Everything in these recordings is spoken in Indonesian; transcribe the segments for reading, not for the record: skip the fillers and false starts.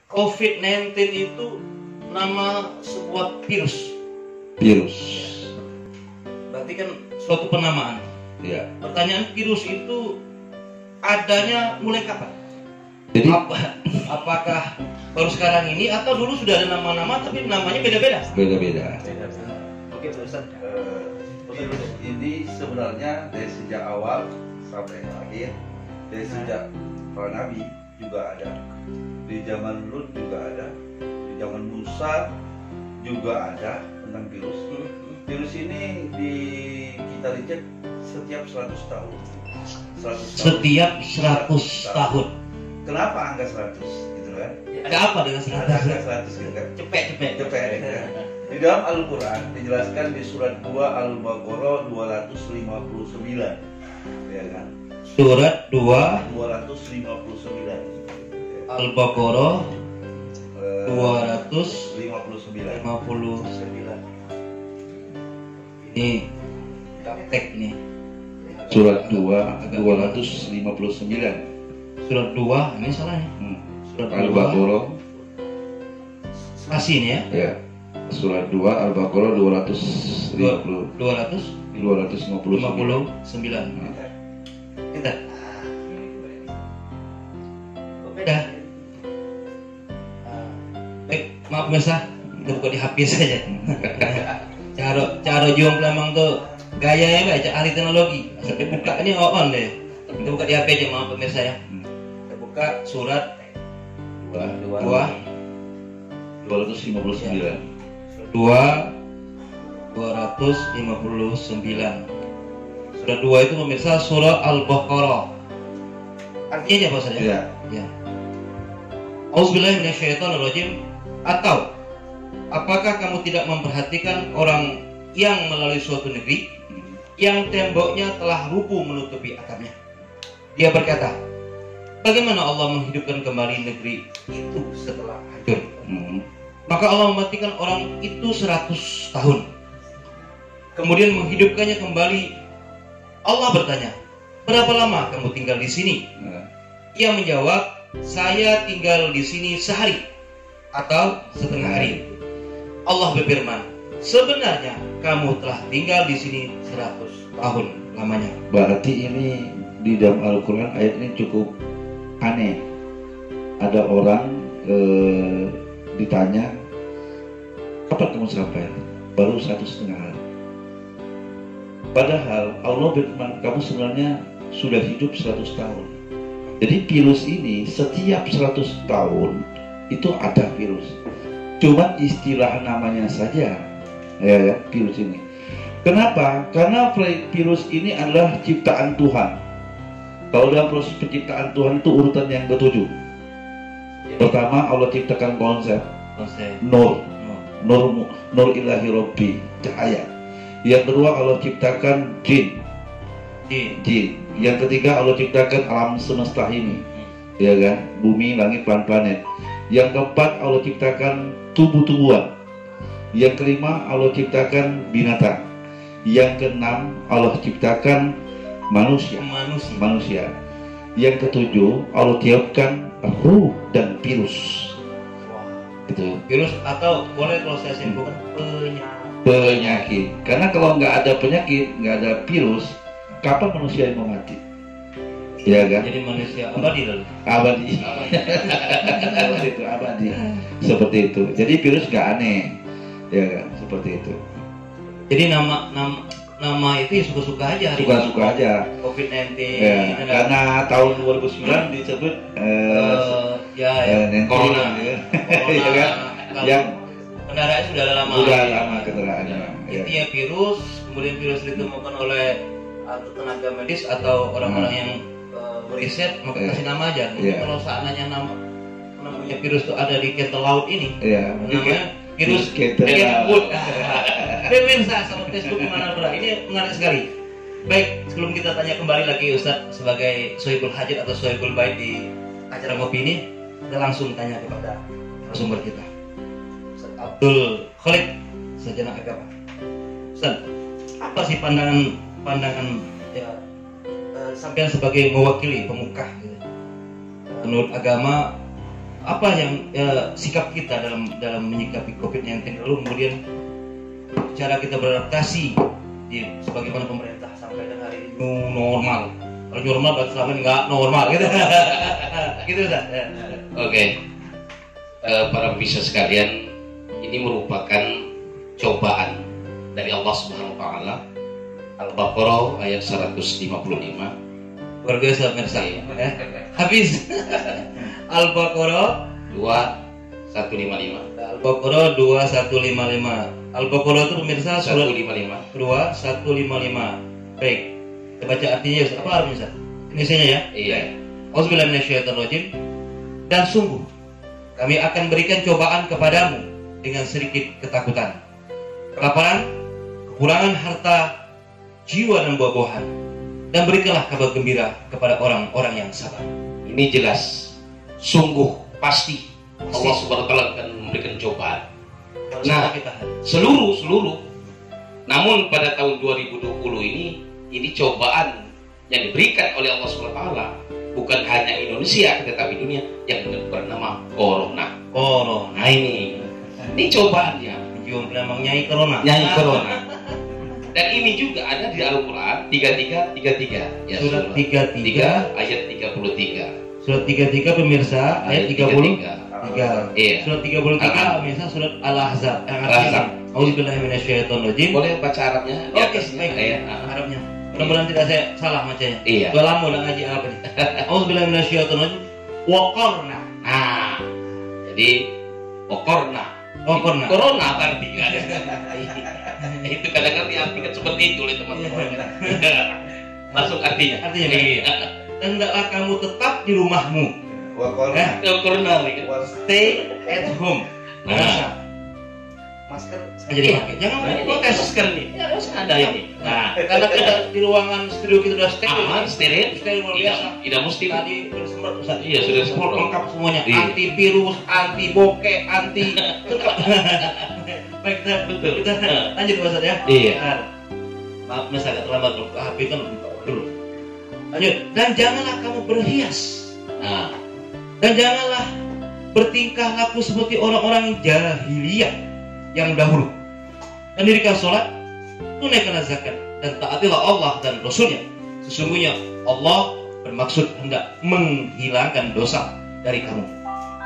COVID-19 itu nama sebuah virus. Virus. Berarti kan suatu penamaan. Ya. Pertanyaan, virus itu adanya mulai kapan? Jadi Apakah baru sekarang ini atau dulu sudah ada nama-nama tapi namanya beda-beda? beda-beda. Oke, Ustaz. Virus ini sebenarnya dari sejak awal sampai akhir, dari sejak para nabi juga ada, di zaman Lut juga ada, di zaman Musa juga ada tentang virus. Virus ini kita dicek setiap 100 tahun. 100 tahun. Setiap 100 tahun. Kenapa angka 100 gitu kan? Ada apa dengan Ada 100? angka 100 gitu kan? Cepet. Cepet ya. Di dalam Al-Quran dijelaskan di surat 2 Al-Baqarah 259, ya kan? Surat 2 259. Al-Baqarah 259. 259. Ini gaptek nih. Surat 2 259. Surat 2 ini salahnya. Surat 2 Al-Baqarah. spasi ini ya. Ya. Surat 2 Al-Baqarah 259. 259. Kita. Beda. Baik, maaf pemirsa, kita buka di HP saja. Cara juang pelamang tuh gaya ya Mbak, ahli teknologi. Sampai buka ini on deh. Kita buka di HP aja, maaf pemirsa ya. Kita buka surat 2 259. 259. Surat 2 itu pemirsa surah Al-Baqarah. Artinya apa saja? Ya. Ya. Auzubillahi minasyaitonirrajim. Atau apakah kamu tidak memperhatikan orang yang melalui suatu negeri yang temboknya telah rubuh menutupi atapnya? Dia berkata, bagaimana Allah menghidupkan kembali negeri itu setelah hancur? Maka Allah mematikan orang itu 100 tahun. Kemudian menghidupkannya kembali. Allah bertanya, berapa lama kamu tinggal di sini? Ia menjawab, saya tinggal di sini sehari atau setengah hari. Allah berfirman, sebenarnya kamu telah tinggal di sini 100 tahun lamanya. Berarti ini di dalam Al-Quran ayat ini cukup aneh. Ada orang ditanya, kapan kamu sampai? Baru 1,5 hari. Padahal Allah berfirman, kamu sebenarnya sudah hidup 100 tahun. Jadi virus ini setiap 100 tahun itu ada virus. Cuma istilah namanya saja, ya kan, virus ini. Kenapa? Karena virus ini adalah ciptaan Tuhan. Kalau dalam proses penciptaan Tuhan itu urutan yang ke-7. Pertama Allah ciptakan konsep nur ilahi robbi, cahaya. Yang kedua Allah ciptakan jin. Yang ketiga Allah ciptakan alam semesta ini, ya kan, bumi, langit, planet. Yang keempat Allah ciptakan tumbuh-tumbuhan. Yang kelima Allah ciptakan binatang. Yang keenam Allah ciptakan manusia. Yang ketujuh Allah tiupkan ruh dan virus. Gitu. Virus atau boleh kalau saya simpulkan penyakit. Karena kalau nggak ada penyakit, nggak ada virus, kapan manusia yang mau mati? Ya kan? Jadi manusia abadi lalu. Abadi. Seperti itu, abadi. Seperti itu. Jadi virus nggak aneh, ya kan? Seperti itu. Jadi nama itu ya suka-suka aja. Suka-suka aja. COVID-19. Ya, karena tahun 2009 disebut corona. Ya kan? Yang kendaraan sudah lama. Sudah lama kendaraannya. Ya. Intinya virus, kemudian virus ditemukan oleh tenaga medis atau orang-orang yang riset, maka kasih nama aja. Mungkin kalau seandainya namanya virus itu ada di kettle laut ini, namanya virus kettle laut. Pemirsa sama Facebook Mana Bra, ini menarik sekali. Baik, sebelum kita tanya kembali lagi Ustadz sebagai Sohibul Hajat atau Sohibul Bait di acara ngopi ini, kita langsung tanya kepada sumber kita, Ustadz Abdul Khalid, sarjana agama. Ustadz, apa sih pandangan ya, sampean sebagai mewakili pemuka gitu. Menurut agama apa yang sikap kita dalam menyikapi COVID-19, lalu kemudian cara kita beradaptasi di sebagaimana pemerintah sampaikan hari ini new normal. Kalau new normal berarti selama ini nggak normal gitu. Gitu Ustaz. Oke. Para pemirsa sekalian, ini merupakan cobaan dari Allah Subhanahu wa taala. Al-Baqarah ayat 155. Luar biasa pemirsa. Habis Al-Baqarah 2155. Al-Baqarah 2155. Al-Baqarah itu pemirsa surat 155. 2155. Baik. Kita baca artinya Ustaz. Apa artinya Ustaz? Indonesia ya? Iya. Auzubillahi minasyaitonirrajim. Dan sungguh kami akan berikan cobaan kepadamu dengan sedikit ketakutan, kelaparan, kekurangan harta, jiwa dan buah-buahan, dan berikanlah kabar gembira kepada orang-orang yang sabar. Ini jelas, sungguh pasti Allah Subhanahu wa taala akan memberikan cobaan. Nah, seluruh. Namun pada tahun 2020 ini cobaan yang diberikan oleh Allah Subhanahu wa taala bukan hanya Indonesia tetapi dunia, yang bernama Corona. Nah ini cobaannya. Yang memang Nyai Corona. Dan ini juga ada di Al-Quran 3333 ya, surat 33 ayat 33. Surat 33 pemirsa ayat 33. Iya. Surat 33 pemirsa surat Al-Ahzab. Auzubillahi minasyaitonirrajim. Boleh baca Arabnya? Oke, baik ya. Arabnya. Mudah-mudahan tidak saya salah bacanya. Iya. Udah lama udah ngaji Arab ini. Auzubillahi minasyaitonirrajim. Waqarna. Nah, jadi Waqarna. Corona artinya. Itu kadang-kadang diartikan seperti itu oleh teman-teman. Masuk artinya. Iya. Dan hendaklah kamu tetap di rumahmu. Corona. Stay at home. Nah, masker jadi pakai. Jangan pakai masker nih. Ya harus ada ini. Nah, karena kita di ruangan studio kita sudah steril. Luar biasa. Tidak mesti. Tadi sudah semprot Ustaz. Iya, sudah semprot lengkap semuanya. Iya. Antivirus, anti bokeh, anti. Baik, kita lanjut Ustaz ya. Iya. Maaf Mas agak terlambat kalau HP kan dulu. Lanjut. Dan janganlah kamu berhias. Nah, dan janganlah bertingkah laku seperti orang-orang jahiliyah yang dahulu. Dan dirikan sholat, tunaikanlah zakat, dan taatilah Allah dan Rasulnya. Sesungguhnya Allah bermaksud hendak menghilangkan dosa dari kamu.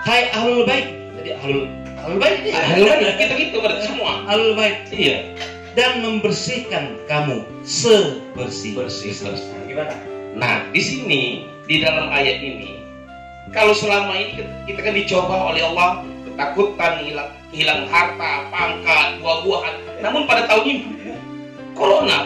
Hai ahlul bait. Jadi ahlul bait ini kita gitu berarti semua. ahlul bait. Iya. Dan membersihkan kamu sebersih. Gimana? Nah, di sini di dalam ayat ini, kalau selama ini kita kan dicoba oleh Allah, ketakutan, hilang harta, pangkat, buah-buahan. Namun pada tahun ini Corona,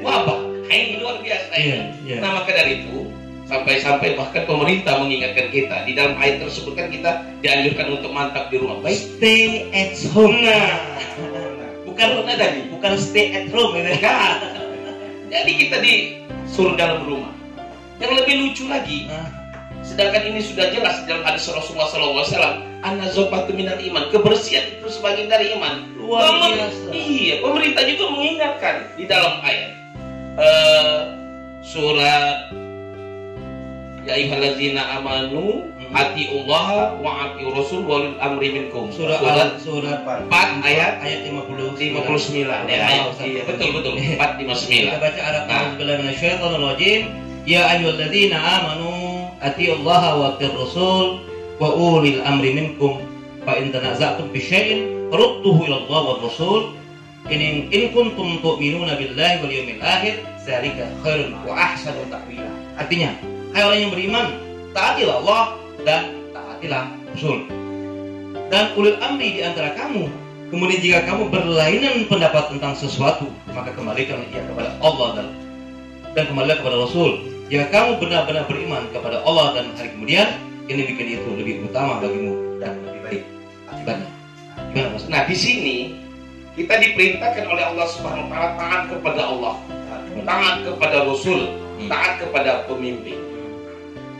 wabah, ini luar biasa. Iya. Nah, maka dari itu sampai-sampai bahkan pemerintah mengingatkan kita di dalam ayat tersebut kan kita dianjurkan untuk mantap di rumah. Baik, Stay at home. nah, bukan stay at home gitu. Jadi kita disuruh dalam rumah. Yang lebih lucu lagi, sedangkan ini sudah jelas dalam hadis Rasulullah SAW, an-nazafatu minal iman, kebersihan itu sebagian dari iman. Luar biasa. Iya, pemerintah juga mengingatkan di dalam ayat surat ya ayyuhallazina amanu atiullaha wa atiur rasul walil amri minkum. Surat 4 ayat 59. Ya, iya, betul 459. Kita baca Arab. Auzubillahi minasyaitonirrajim. Ya ayyuhalladzina amanu atiullaha wa atiur rasul wa ulil amri minkum fa in tanaza'tum fi syai'in farudduhu ila Allah wa rasul in kuntum tu'minuna billahi wal yawmil akhir dzalika khairun wa ahsanu ta'wila. Artinya, hai orang yang beriman, taatilah Allah dan taatilah Rasul. Dan ulil amri di antara kamu. Kemudian jika kamu berlainan pendapat tentang sesuatu, maka kembalikan ia kepada Allah dan kembalilah kepada Rasul. Jika kamu benar-benar beriman kepada Allah dan hari kemudian, ini bikin itu lebih utama bagimu dan lebih baik akibatnya. Gimana Mas? Nah, di sini kita diperintahkan oleh Allah Subhanahu wa taala taat kepada Allah, taat kepada Rasul, taat kepada pemimpin.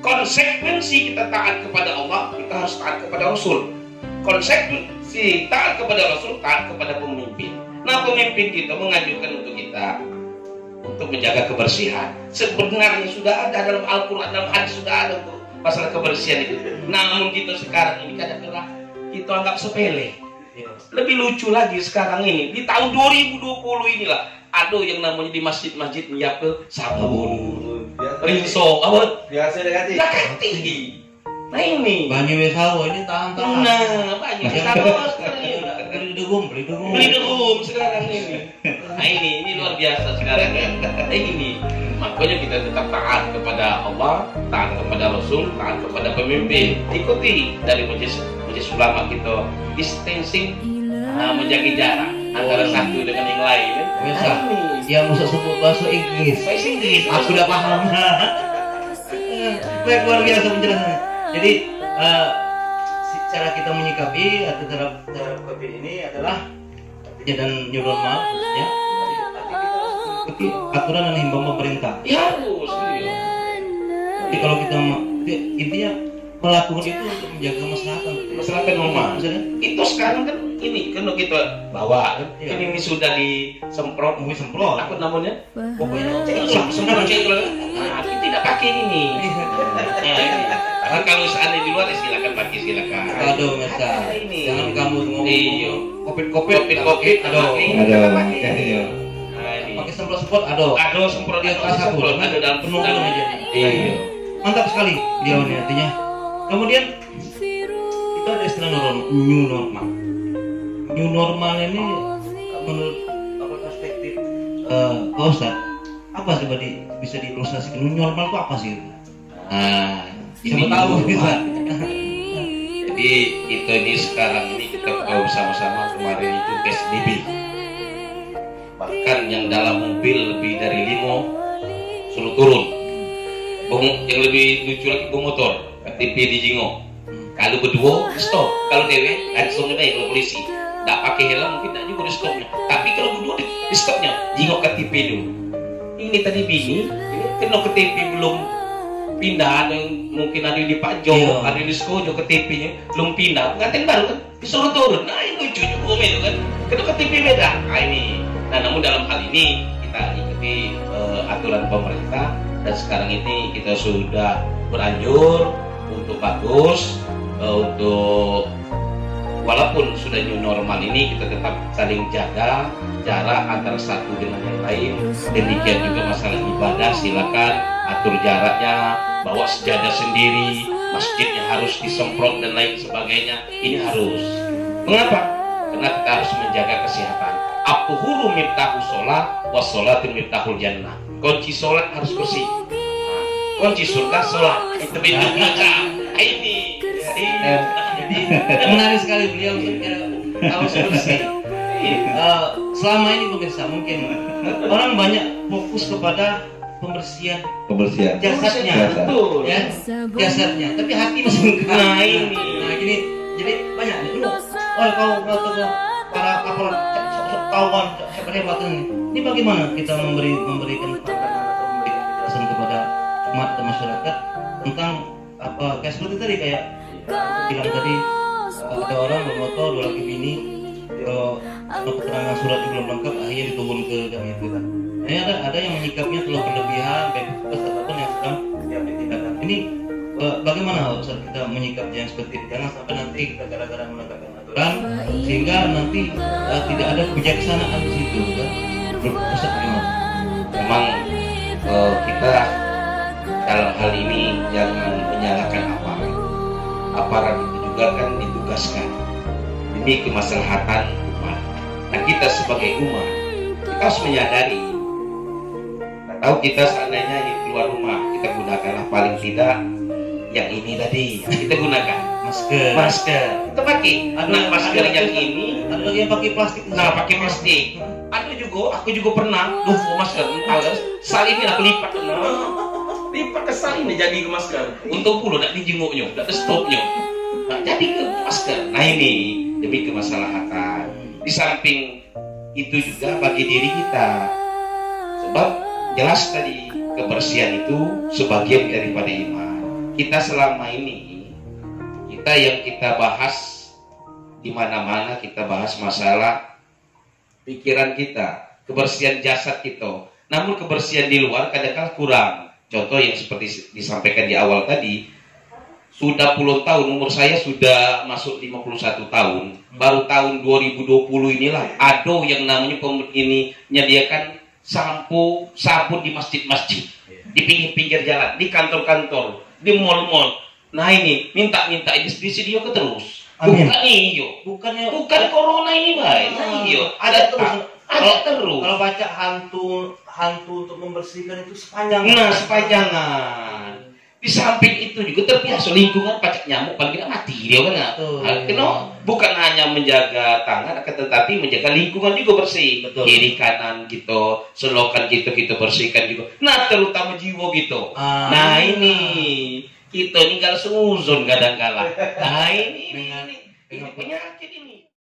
Konsekuensi kita taat kepada Allah, kita harus taat kepada Rasul. Konsekuensi taat kepada Rasul, taat kepada pemimpin. Nah, pemimpin kita menganjurkan untuk kita untuk menjaga kebersihan. Sebenarnya sudah ada dalam Al-Quran, dalam hadis sudah ada untuk masalah kebersihan itu. Namun kita sekarang ini kadang-kadang kita anggap sepele. Lebih lucu lagi sekarang ini di tahun 2020 inilah ada yang namanya di masjid-masjid menyiapkan sabun, rinso, apa? Biasa Dekati. Nah ini. Banyu Wesawo ini tahan-tahan. Nah, banyak Wesawo sekarang ini. Beli degum sekarang ini. Nah ini luar biasa sekarang ya. Ini makanya kita tetap taat kepada Allah, taat kepada Rasul, taat kepada pemimpin. Ikuti dari majelis ulama kita, distancing, menjaga jarak antara satu dengan yang lain. Bisa. Yang musuh sebut bahasa Inggris. Aku udah paham. Baik, luar biasa penjelasannya. Jadi cara kita menyikapi atau cara COVID ini adalah dan new normal ya. Tapi aturan dan himbauan pemerintah. Ya harus. Jadi kalau kita intinya melakukan itu untuk menjaga masyarakat normal. Itu sekarang kan ini kan kita bawa kan. Iya. Ini sudah disemprot, apa namanya? Pokoknya semprot cekul. Nah, kita tidak pakai ini. Nah, kalau seandainya di luar silakan pakai silakan. Aduh, masa. Jangan kamu ngomong. Iya. Covid. Aduh. Pakai semprot. Aduh, semprot dia sabun. Ada dalam penuh aja. Iya. Mantap sekali dia ini artinya. Kemudian kita ada istilah new normal. New normal ini menurut perspektif Pak Ustadz, apa sih bisa diilustrasikan new normal itu apa sih? Nah, Siapa tahu bisa. Jadi ini sekarang ini kita tahu bersama-sama kemarin itu PSBB. Bahkan yang dalam mobil lebih dari 5 suruh turun. Yang lebih lucu lagi motor, KTP di Jingo. Kalau berdua stop, kalau dewek langsung naik ke polisi. Tak pakai helm mungkin tak juga di stopnya. Tapi kalau berdua di stopnya, Jingo KTP dulu. Ini tadi bini, ini kena KTP belum pindah, ada yang mungkin ada yang di Pajok, ada yang di Skojo KTP-nya belum pindah, nganten baru kan disuruh turun. Nah ini lucu juga itu kan, kena KTP beda. Nah ini, namun dalam hal ini kita ikuti aturan pemerintah dan sekarang ini kita sudah beranjur untuk bagus, untuk walaupun sudah new normal ini kita tetap saling jaga jarak antara satu dengan yang lain. Demikian juga masalah ibadah, silakan atur jaraknya, bawa sejadah sendiri, masjidnya harus disemprot dan lain sebagainya. Ini harus. Mengapa? Karena kita harus menjaga kesehatan. At-tuhuru miftahu sholat, was-sholatu miftahul jannah. Kunci sholat harus bersih. Kunci surga sholat. Itu pintu neraka. Ini. Jadi menarik sekali beliau harus bersih. Selama ini pemirsa mungkin orang banyak fokus kepada pembersihan jasadnya, betul ya, jasadnya, tapi hati masih enggak. Nah ini, gini, jadi banyak nih. Kalau para aparat kawan hebat ini bagaimana kita memberikan pandangan atau memberikan penjelasan kepada umat dan masyarakat tentang apa kayak seperti tadi kayak bilang tadi ada orang bermotor 2 laki bini, keterangan surat belum lengkap akhirnya diturun ke jam itu kan. Ini ada yang menyikapnya terlalu berlebihan, bebas ataupun yang sedang diambil tindakan. Ini bagaimana Ustaz kita menyikapnya yang seperti itu? Jangan sampai nanti kita gara-gara menegakkan aturan sehingga nanti tidak ada kebijaksanaan di situ kan. Ustaz bagaimana? Memang kita dalam hal ini jangan menyalahkan aparat itu juga kan ditugaskan demi kemaslahatan umat. Nah kita sebagai umat kita harus menyadari. Tahu kita seandainya ingin keluar rumah, kita gunakanlah paling tidak yang ini tadi. Kita gunakan masker. Kita pakai. Nah masker yang ini, ada lagi yang pakai plastik. Nah pakai plastik. Ada juga, aku juga pernah. Masker. Sal ini aku lipat. Lipat ke sal ini jadi ke masker. Untuk puluh nak dijenguknya, nak stopnya. Nah, jadi ke masker. Nah ini demi kemaslahatan. Di samping itu juga bagi diri kita. Sebab jelas tadi kebersihan itu sebagian daripada iman. Kita selama ini yang kita bahas di mana-mana kita bahas masalah pikiran kita, kebersihan jasad kita. Namun kebersihan di luar kadang-kadang kurang. Contoh yang seperti disampaikan di awal tadi, sudah puluhan tahun, umur saya sudah masuk 51 tahun. Baru tahun 2020 inilah ada yang namanya ini menyediakan sabun di masjid-masjid, di pinggir-pinggir jalan, di kantor-kantor, di mall-mall. Nah ini minta ini disediakan terus. Amin. Bukan corona ini, baik. Nah iyo, ada terus. Kalau baca hantu untuk membersihkan itu sepanjang. Nah, sepanjangan. Di samping itu juga terbiasa lingkungan pacak nyamuk paling tidak mati dia kan. Karena bukan hanya menjaga tangan, akan tetapi menjaga lingkungan juga bersih. Betul. Kiri kanan gitu, selokan gitu kita bersihkan juga. Nah, terutama jiwa gitu. Nah ini kita ini kalau seuzon kadang-kala. Nah ini penyakit ini.